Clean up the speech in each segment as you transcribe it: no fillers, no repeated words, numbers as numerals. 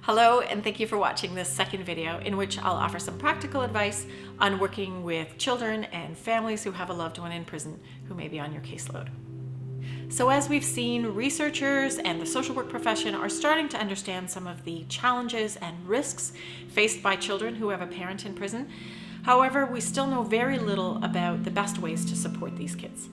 Hello, and thank you for watching this second video in which I'll offer some practical advice on working with children and families who have a loved one in prison who may be on your caseload. So as we've seen, researchers and the social work profession are starting to understand some of the challenges and risks faced by children who have a parent in prison. However, we still know very little about the best ways to support these kids.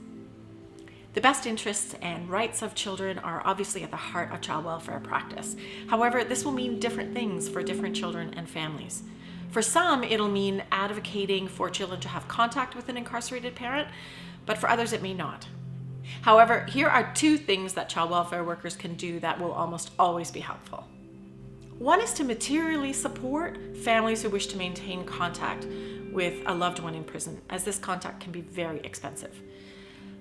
The best interests and rights of children are obviously at the heart of child welfare practice. However, this will mean different things for different children and families. For some, it'll mean advocating for children to have contact with an incarcerated parent, but for others it may not. However, here are two things that child welfare workers can do that will almost always be helpful. One is to materially support families who wish to maintain contact with a loved one in prison, as this contact can be very expensive.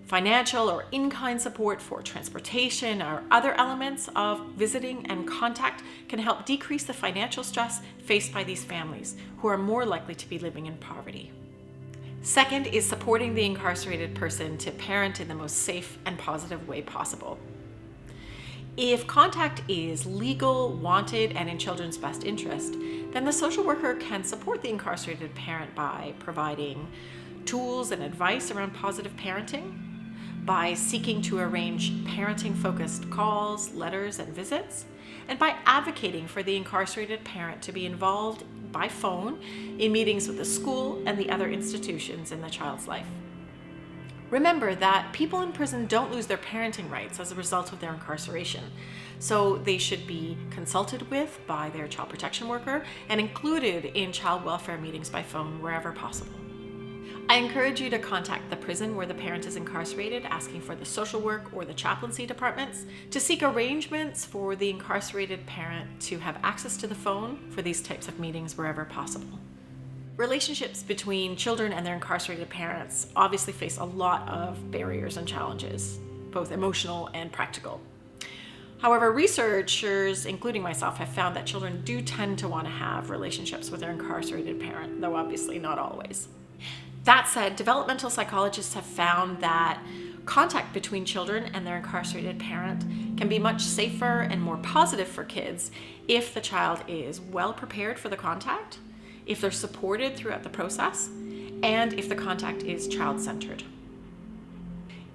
Financial or in-kind support for transportation or other elements of visiting and contact can help decrease the financial stress faced by these families, who are more likely to be living in poverty. Second is supporting the incarcerated person to parent in the most safe and positive way possible. If contact is legal, wanted, and in children's best interest, then the social worker can support the incarcerated parent by providing tools and advice around positive parenting, by seeking to arrange parenting-focused calls, letters, and visits, and by advocating for the incarcerated parent to be involved by phone in meetings with the school and the other institutions in the child's life. Remember that people in prison don't lose their parenting rights as a result of their incarceration, so they should be consulted with by their child protection worker and included in child welfare meetings by phone wherever possible. I encourage you to contact the prison where the parent is incarcerated, asking for the social work or the chaplaincy departments to seek arrangements for the incarcerated parent to have access to the phone for these types of meetings wherever possible. Relationships between children and their incarcerated parents obviously face a lot of barriers and challenges, both emotional and practical. However, researchers, including myself, have found that children do tend to want to have relationships with their incarcerated parent, though obviously not always. That said, developmental psychologists have found that contact between children and their incarcerated parent can be much safer and more positive for kids if the child is well prepared for the contact, if they're supported throughout the process, and if the contact is child-centered.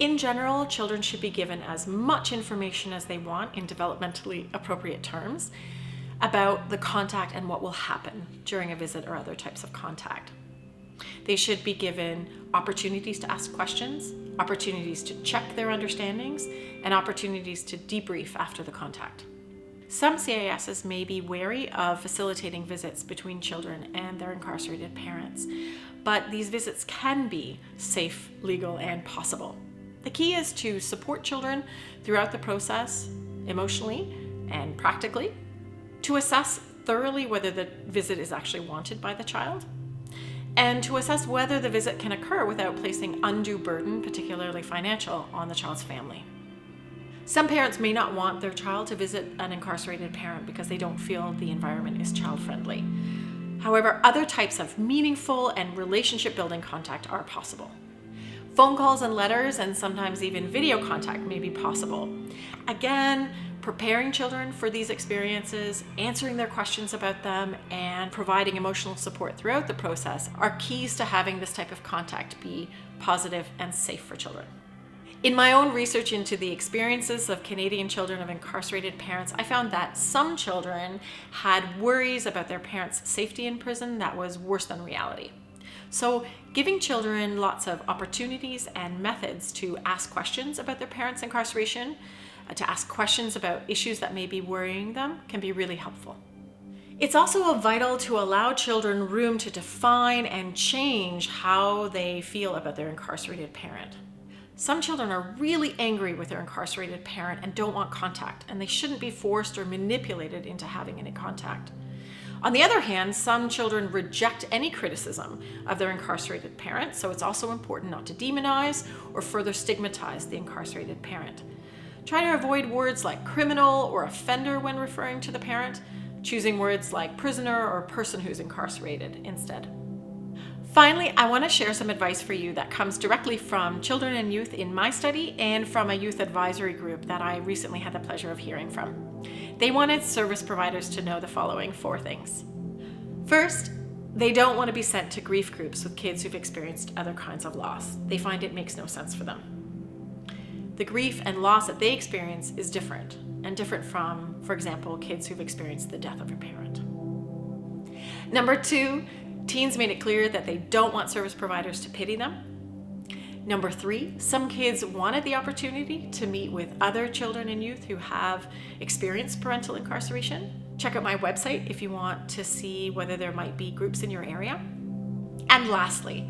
In general, children should be given as much information as they want in developmentally appropriate terms about the contact and what will happen during a visit or other types of contact. They should be given opportunities to ask questions, opportunities to check their understandings, and opportunities to debrief after the contact. Some CISs may be wary of facilitating visits between children and their incarcerated parents, but these visits can be safe, legal, and possible. The key is to support children throughout the process, emotionally and practically, to assess thoroughly whether the visit is actually wanted by the child, and to assess whether the visit can occur without placing undue burden, particularly financial, on the child's family. Some parents may not want their child to visit an incarcerated parent because they don't feel the environment is child-friendly. However, other types of meaningful and relationship-building contact are possible. Phone calls and letters, and sometimes even video contact, may be possible. Again, preparing children for these experiences, answering their questions about them, and providing emotional support throughout the process are keys to having this type of contact be positive and safe for children. In my own research into the experiences of Canadian children of incarcerated parents, I found that some children had worries about their parents' safety in prison that was worse than reality. So giving children lots of opportunities and methods to ask questions about their parents' incarceration, to ask questions about issues that may be worrying them, can be really helpful. It's also vital to allow children room to define and change how they feel about their incarcerated parent. Some children are really angry with their incarcerated parent and don't want contact, and they shouldn't be forced or manipulated into having any contact. On the other hand, some children reject any criticism of their incarcerated parent, so it's also important not to demonize or further stigmatize the incarcerated parent. Try to avoid words like criminal or offender when referring to the parent, choosing words like prisoner or person who's incarcerated instead. Finally, I want to share some advice for you that comes directly from children and youth in my study and from a youth advisory group that I recently had the pleasure of hearing from. They wanted service providers to know the following 4 things. First, they don't want to be sent to grief groups with kids who've experienced other kinds of loss. They find it makes no sense for them. The grief and loss that they experience is different, and different from, for example, kids who've experienced the death of a parent. Number 2, teens made it clear that they don't want service providers to pity them. Number 3, some kids wanted the opportunity to meet with other children and youth who have experienced parental incarceration. Check out my website if you want to see whether there might be groups in your area. And lastly,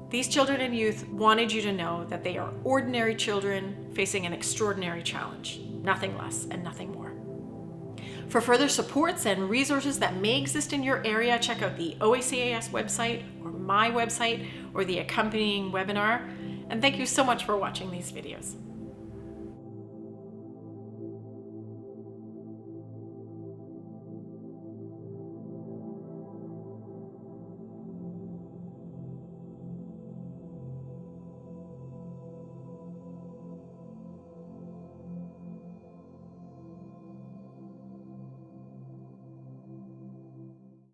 these children and youth wanted you to know that they are ordinary children facing an extraordinary challenge, nothing less and nothing more. For further supports and resources that may exist in your area, check out the OACAS website or my website or the accompanying webinar. And thank you so much for watching these videos.